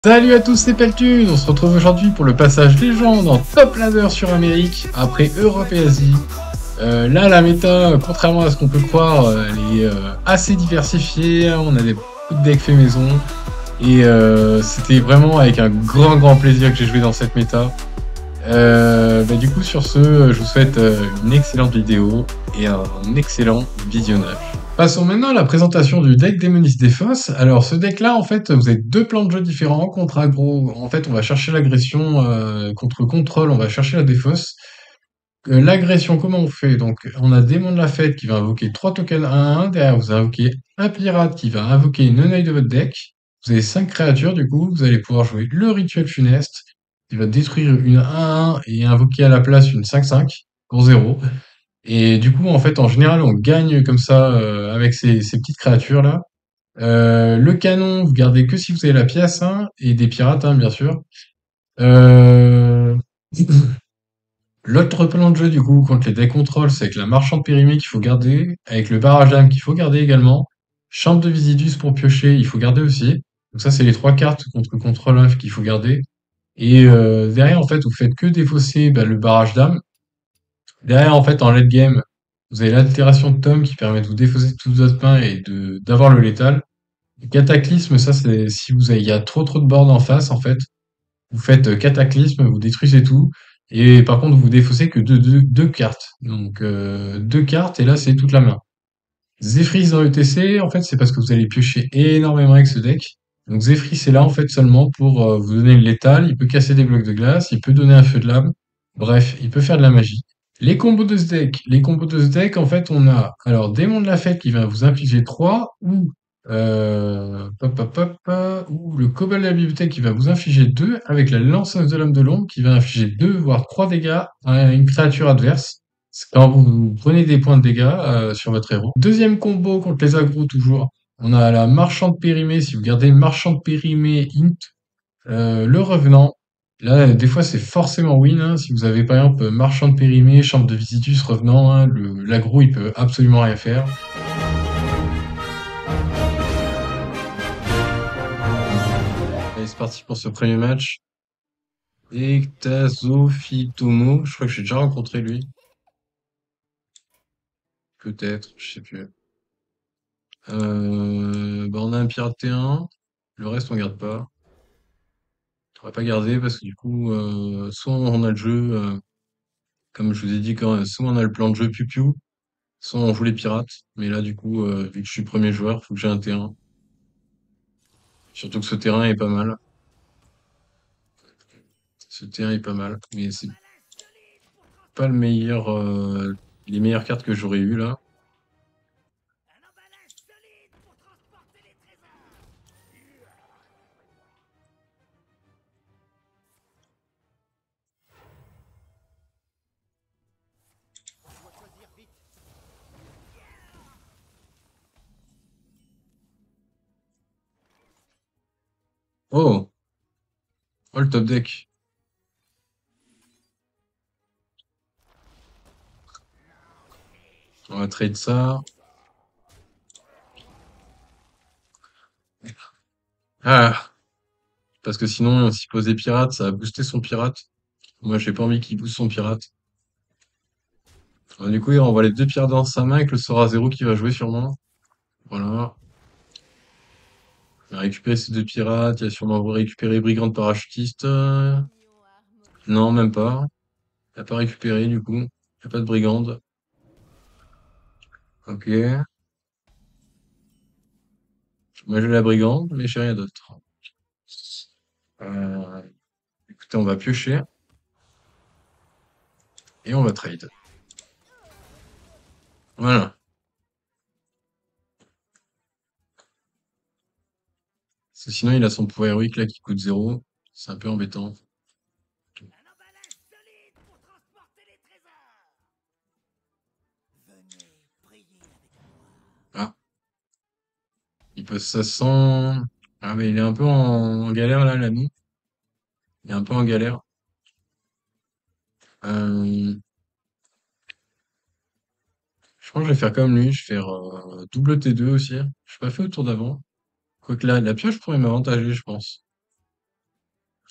Salut à tous, c'est Peltude. On se retrouve aujourd'hui pour le passage légende en top ladder sur Amérique, après Europe et Asie. Là, la méta, contrairement à ce qu'on peut croire, elle est assez diversifiée. On a des beaucoup de decks faits maison. Et c'était vraiment avec un grand plaisir que j'ai joué dans cette méta. Du coup, sur ce, je vous souhaite une excellente vidéo et un excellent visionnage. Passons maintenant à la présentation du deck Démoniste des Fosses. Alors, ce deck-là, en fait, vous avez deux plans de jeu différents. Contre aggro, en fait, on va chercher l'agression. Contre contrôle, on va chercher la défausse. L'agression, comment on fait? Donc, on a Démon de la Fête qui va invoquer 3 tokens 1-1. Derrière, vous invoquez un pirate qui va invoquer une œil de votre deck. Vous avez 5 créatures, du coup, vous allez pouvoir jouer le rituel funeste qui va détruire une 1-1 et invoquer à la place une 5-5 pour 0. Et du coup, en fait, en général, on gagne comme ça avec ces petites créatures-là. Le canon, vous gardez que si vous avez la pièce, hein, et des pirates, hein, bien sûr. Euh, L'autre plan de jeu, du coup, contre les decks contrôle, c'est avec la marchande périmée qu'il faut garder, avec le barrage d'âme qu'il faut garder également. Chambre de Visidus pour piocher, il faut garder aussi. Donc ça, c'est les 3 cartes contre contrôle qu'il faut garder. Et derrière, en fait, vous faites que défausser le barrage d'âme. Derrière, en fait, en late game, vous avez l'altération de tome qui permet de vous défausser toute votre main et d'avoir le létal. Le cataclysme, ça, c'est si vous avez, il y a trop de boards en face, en fait. Vous faites cataclysme, vous détruisez tout. Et par contre, vous défaussez que deux cartes. Donc, 2 cartes, et là, c'est toute la main. Zephrys dans le TC, en fait, c'est parce que vous allez piocher énormément avec ce deck. Donc, Zephrys est là, en fait, seulement pour vous donner le létal. Il peut casser des blocs de glace, il peut donner un feu de lame. Bref, il peut faire de la magie. Les combos de ce deck, en fait, on a alors Démon de la Fête qui va vous infliger 3 ou ou le Kobold de la Bibliothèque qui va vous infliger 2 avec la Lanceuse de l'Homme de l'Ombre qui va infliger 2 voire 3 dégâts à une créature adverse. C'est quand vous prenez des points de dégâts sur votre héros. Deuxième combo contre les agros toujours. On a la Marchande Périmée, si vous gardez Marchande Périmée Int, le Revenant. Là, des fois, c'est forcément win, hein. Si vous avez par exemple Marchand de Périmée, Chambre de Visitus, Revenant, hein, l'aggro, il peut absolument rien faire. Allez, c'est parti pour ce premier match. Ectazofitomo, je crois que j'ai déjà rencontré lui. Peut-être, je sais plus. On a un pirate T1, le reste on garde pas. On va pas garder parce que du coup, soit on a le jeu, comme je vous ai dit, soit on a le plan de jeu Piu, soit on joue les pirates. Mais là, du coup, vu que je suis premier joueur, faut que j'ai un T1. Surtout que ce terrain est pas mal. Ce terrain est pas mal. Mais c'est pas le meilleur, les meilleures cartes que j'aurais eu là. Oh! Oh, le top deck. On va trade ça. Ah! Parce que sinon, s'il pose des pirates, ça va booster son pirate. Moi, j'ai pas envie qu'il booste son pirate. Du coup, il renvoie les 2 pirates dans sa main avec le sort à 0 qui va jouer sûrement. Voilà. Il va récupérer ces 2 pirates. Il va sûrement récupérer Brigande Parachutiste. Non, même pas. Il a pas récupéré du coup. Il n'y a pas de Brigande. Ok. Moi, j'ai la Brigande, mais j'ai rien d'autre. Euh, Écoutez, on va piocher et on va trade. Voilà. Parce que sinon, il a son pouvoir héroïque là qui coûte 0. C'est un peu embêtant. Ah, il pose ça sans. Ah, mais il est un peu en galère là, l'ami. Il est un peu en galère. Euh, je pense que je vais faire comme lui. Je vais faire double T2 aussi. Je n'ai pas fait au tour d'avant. Quoique là, la pioche pourrait m'avantager, je pense.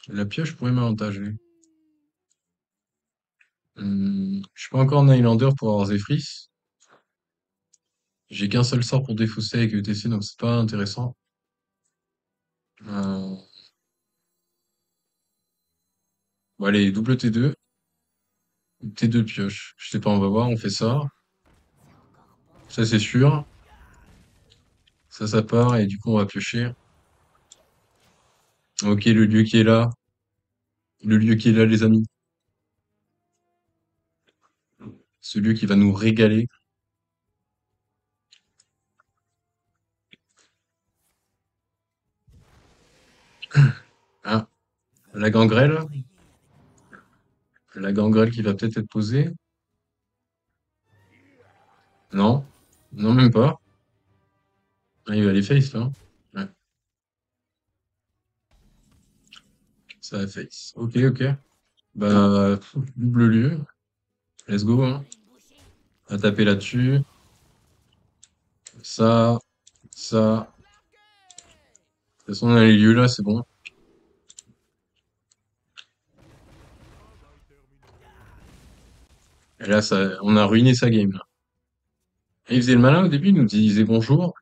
La pioche pourrait m'avantager. Je suis pas encore en Highlander pour avoir Zephrys. J'ai qu'un seul sort pour défausser avec ETC, donc c'est pas intéressant. Euh, bon, allez, double T2. T2 pioche. Je sais pas, on va voir, on fait ça. Ça, c'est sûr. Ça part, et du coup, on va piocher. Ok, le lieu qui est là. Le lieu qui est là, les amis. Ce lieu qui va nous régaler. Ah, la gangrèle. La gangrèle qui va peut-être être posée. Non. Non, même pas. Ah, il va les face, là. Ouais, ça va face. Ok, ok. Bah, double lieu. Let's go, hein. On va taper là-dessus. Ça, ça. De toute façon, on a les lieux là, c'est bon. Et là, ça, on a ruiné sa game, là. Et il faisait le malin au début, il nous disait bonjour.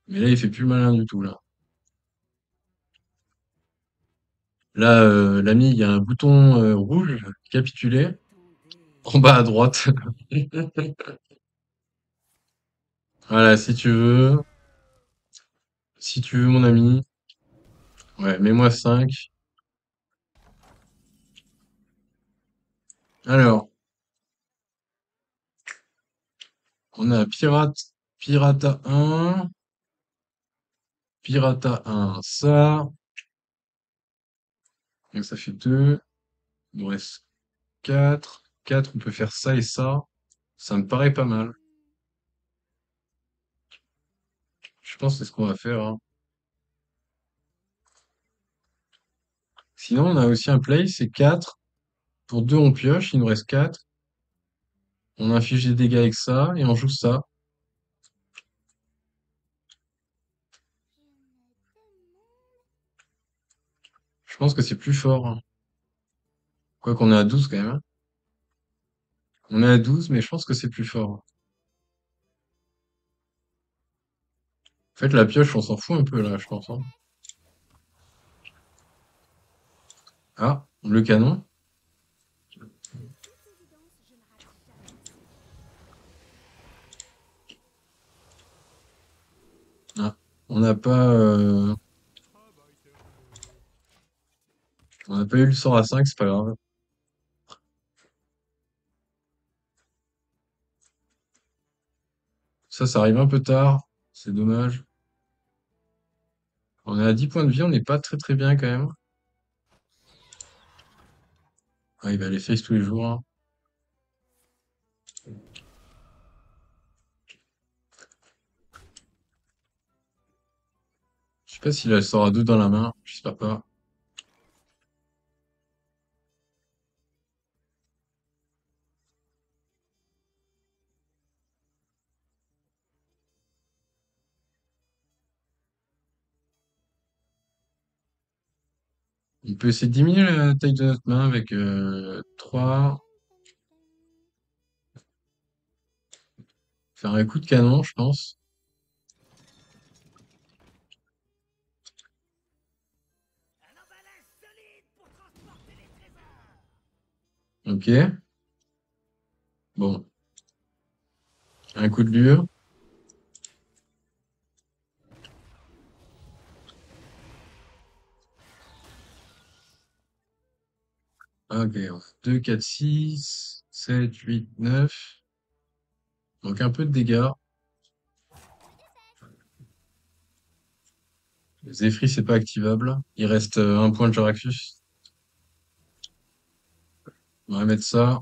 Mais là, il fait plus le malin du tout, là. Là, l'ami, il y a un bouton rouge, capituler, en bas à droite. Voilà, si tu veux. Si tu veux, mon ami. Ouais, mets-moi 5. Alors, on a Pirata 1. Pirata 1, ça. Donc ça fait 2. Il nous reste 4. 4, on peut faire ça et ça. Ça me paraît pas mal. Je pense que c'est ce qu'on va faire, hein. Sinon, on a aussi un play, c'est 4. Pour 2, on pioche, il nous reste 4. On inflige des dégâts avec ça et on joue ça. Je pense que c'est plus fort, hein. Quoi qu'on est à 12 quand même, hein. On est à 12, mais je pense que c'est plus fort. En fait, la pioche, on s'en fout un peu là, je pense, hein. Ah, le canon. Ah, on n'a pas, on n'a pas eu le sort à 5, c'est pas grave. Ça arrive un peu tard. C'est dommage. On est à 10 points de vie, on n'est pas très très bien quand même. Ah, il va les face tous les jours, hein. Je sais pas s'il a le sort à 2 dans la main. J'espère pas. On peut essayer de diminuer la taille de notre main avec 3. Faire un coup de canon, je pense. Ok. Bon. Un coup de lure. Ok. 2, 4, 6, 7, 8, 9. Donc un peu de dégâts. Zephyr, c'est pas activable. Il reste un point de Jaraxus. On va mettre ça.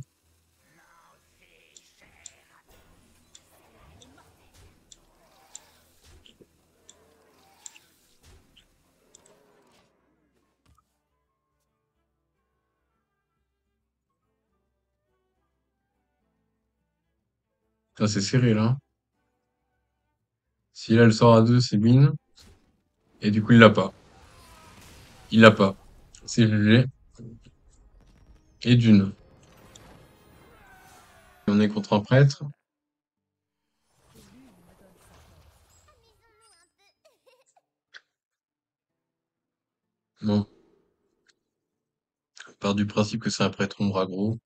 Ça, c'est serré là. S'il a le sort à 2, c'est win. Et du coup, il l'a pas. Il l'a pas. C'est GG. Et d'une. On est contre un prêtre. Bon, on part du principe que c'est un prêtre ombre aggro.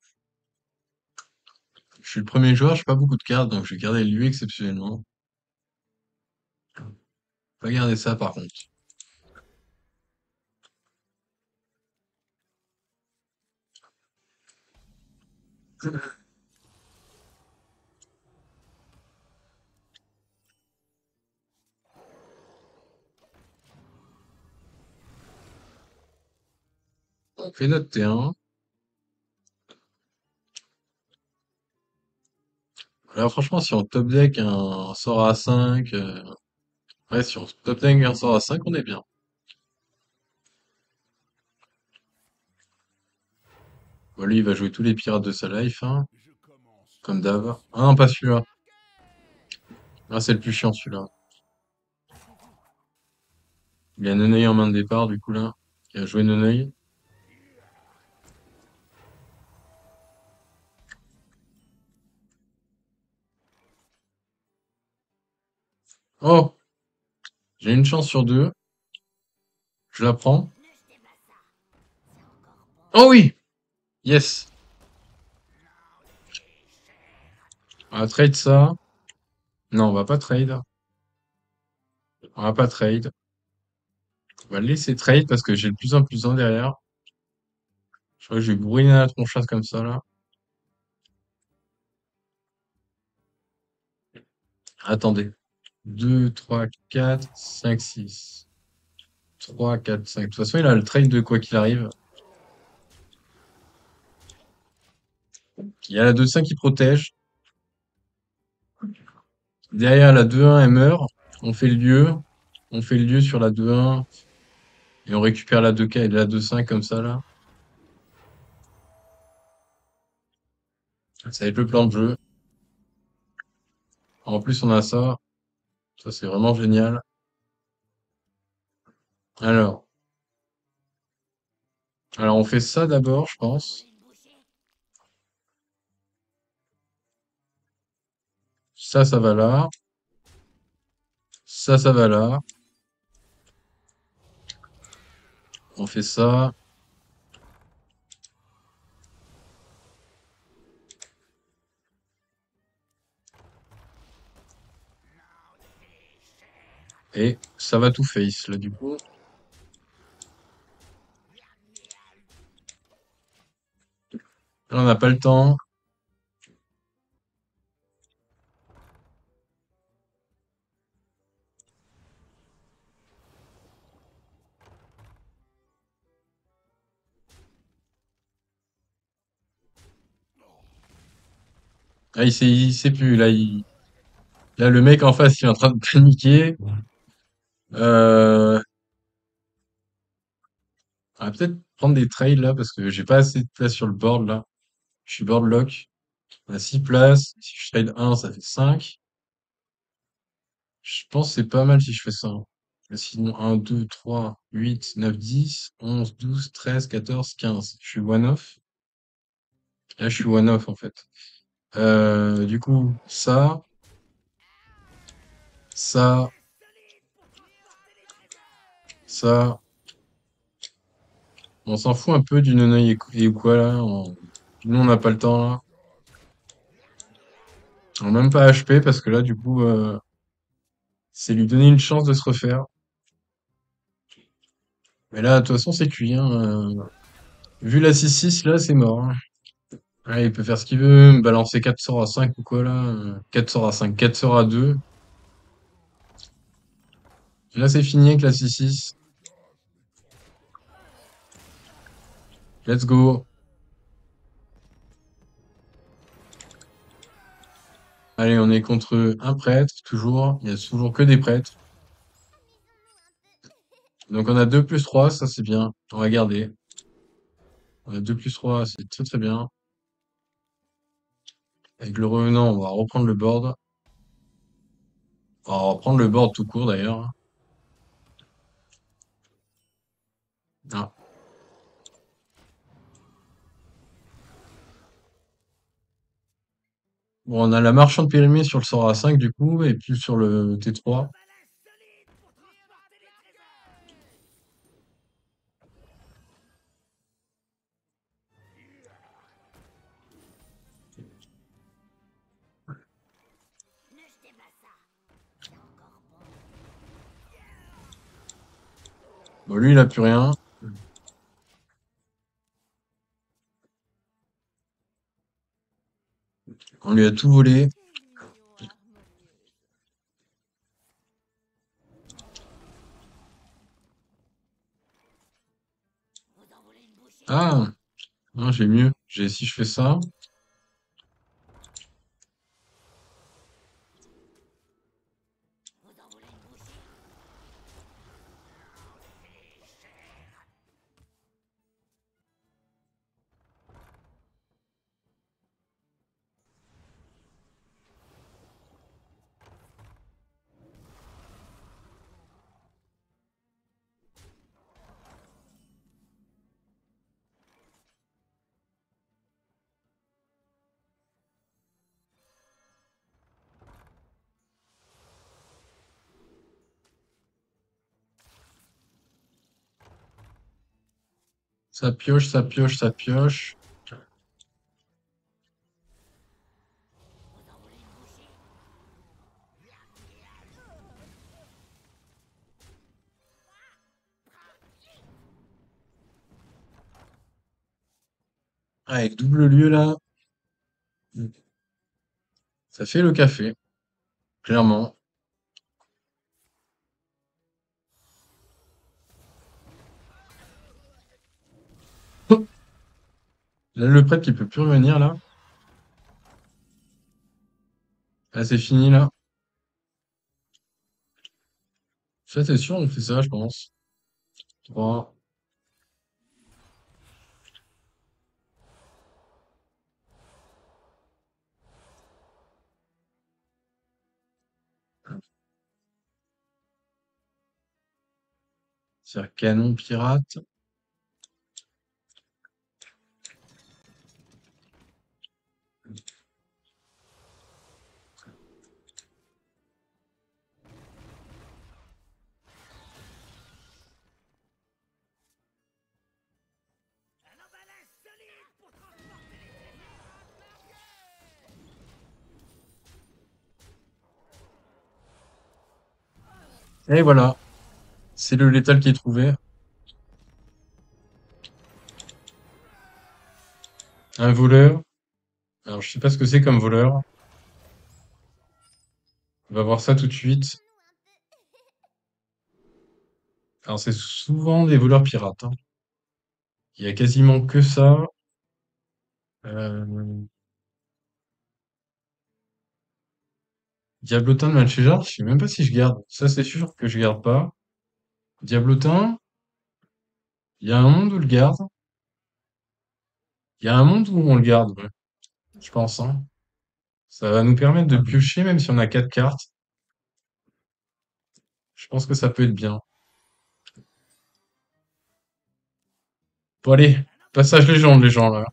Je suis le premier joueur, j'ai pas beaucoup de cartes, donc je vais garder lui exceptionnellement. Pas garder ça par contre. On fait notre T1. Alors franchement, si on top deck un sort à 5, ouais, si on top deck un sort à 5, on est bien. Bon, lui, il va jouer tous les pirates de sa life, hein, comme d'hab. Ah non, pas celui-là. Ah, c'est le plus chiant celui-là. Il a Neneuil en main de départ, du coup là. Il a joué Neneuil. Oh, j'ai une chance sur deux. Je la prends. Oh oui! Yes! On va trade ça. Non, on va pas trade. On va pas trade. On va le laisser trade parce que j'ai le plus un plus un derrière. Je crois que je vais bourriner la tronchasse comme ça là. Attendez. 2, 3, 4, 5, 6. 3, 4, 5. De toute façon, il a le trade de quoi qu'il arrive. Il y a la 2-5 qui protège. Derrière la 2-1, elle meurt. On fait le lieu. On fait le lieu sur la 2-1. Et on récupère la 2K et la 2-5 comme ça là. Ça va être le plan de jeu. En plus, on a ça. Ça, c'est vraiment génial. Alors. Alors, on fait ça d'abord, je pense. Ça va là. Ça va là. On fait ça. Et ça va tout face, là, du coup. Là, on n'a pas le temps. Ah, il sait plus. Là, le mec en face, il est en train de paniquer. Euh, on va peut-être prendre des trades, là, parce que j'ai pas assez de place sur le board, là. Je suis board lock. On a 6 places. Si je trade un, ça fait 5. Je pense que c'est pas mal si je fais ça, hein. Mais sinon, 1, 2, 3, 8, 9, 10, 11, 12, 13, 14, 15. Je suis one-off. Là, je suis one-off, en fait. Du coup, ça, ça. On s'en fout un peu du Nonoï et quoi, là. Nous, on n'a pas le temps, là. On n'a même pas HP, parce que là, du coup, c'est lui donner une chance de se refaire. Mais là, de toute façon, c'est cuit, hein. Vu la 6-6, là, c'est mort, hein. Ouais, il peut faire ce qu'il veut, me balancer 4 sorts à 5 ou quoi, là. 4 sorts à 5, 4 sorts à 2. Là, c'est fini avec la 6-6. Let's go. Allez, on est contre un prêtre, toujours. Il y a toujours que des prêtres. Donc, on a 2 plus 3, ça, c'est bien. On va garder. On a 2 plus 3, c'est très très bien. Avec le revenant, on va reprendre le board. On va reprendre le board tout court, d'ailleurs. Ah. Bon, on a la marchande périmée sur le Sora 5 du coup, et puis sur le T3. Bon, lui, il a plus rien. On lui a tout volé. Ah, non, j'ai mieux. Si je fais ça. Ça pioche, ça pioche, ça pioche. Ah, avec double lieu là, ça fait le café, clairement. Là, le prêtre qui peut plus revenir là. Ah, c'est fini là. Ça, c'est sûr, on fait ça, je pense. 3. C'est canon pirate. Et voilà, c'est le létal qui est trouvé. Un voleur. Alors, je sais pas ce que c'est comme voleur. On va voir ça tout de suite. Alors, c'est souvent des voleurs pirates, hein. Il y a quasiment que ça. Euh, Diablotin de Malchéjar, je sais même pas si je garde. Ça, c'est sûr que je garde pas. Diablotin, il y a un monde où le garde. Il y a un monde où on le garde, ouais, je pense, hein. Ça va nous permettre de piocher, même si on a 4 cartes. Je pense que ça peut être bien. Bon, allez, passage légende, les gens, là.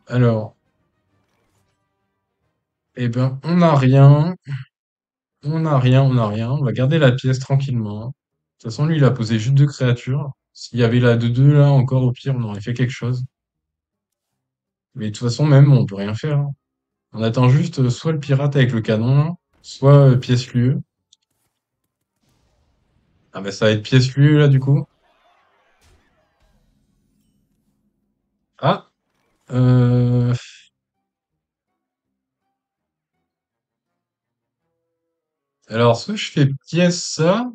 Alors, eh ben, on n'a rien. On n'a rien, on n'a rien. On va garder la pièce tranquillement. De toute façon, lui, il a posé juste 2 créatures. S'il y avait la 2-2, là, encore au pire, on aurait fait quelque chose. Mais de toute façon, même, on peut rien faire, hein. On attend juste soit le pirate avec le canon, là, soit pièce lieu. Ah bah ça va être pièce lieu, là, du coup. Ah, euh... Alors, soit je fais pièce ça,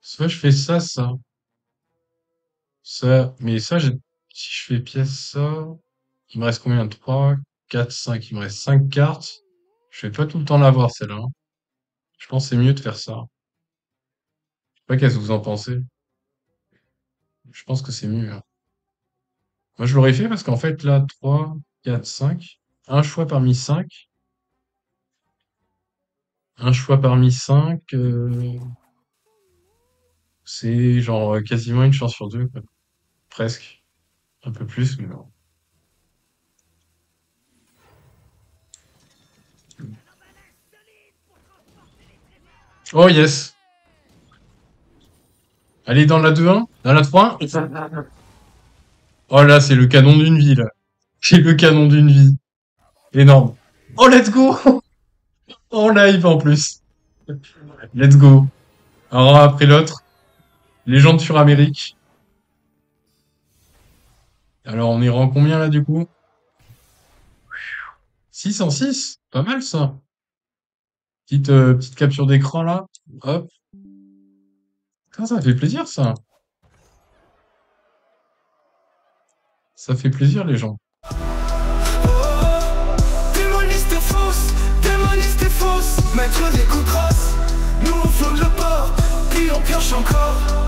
soit je fais ça, ça. Ça, mais ça, si je fais pièce ça, il me reste combien? 3, 4, 5. Il me reste 5 cartes. Je vais pas tout le temps l'avoir, celle-là, hein. Je pense que c'est mieux de faire ça. Je sais pas qu'est-ce que vous en pensez. Je pense que c'est mieux, hein. Moi, je l'aurais fait parce qu'en fait, là, 3, 4, 5. Un choix parmi 5. Un choix parmi 5. C'est genre quasiment une chance sur deux, quoi. Presque. Un peu plus, mais non. Oh yes! Allez, dans la 2-1, dans la 3-1. Oh là, c'est le canon d'une vie, là. C'est le canon d'une vie. Énorme. Oh, let's go! En live, en plus. Let's go. Un après l'autre. Légende sur Amérique. Alors, on est rang combien, là, du coup? 606. Pas mal, ça. Petite capture d'écran, là. Hop. Ça fait plaisir, ça. Ça fait plaisir, les gens. Démoniste et fausse, maître des coups de race. Nous on flotte le port, puis on pioche encore.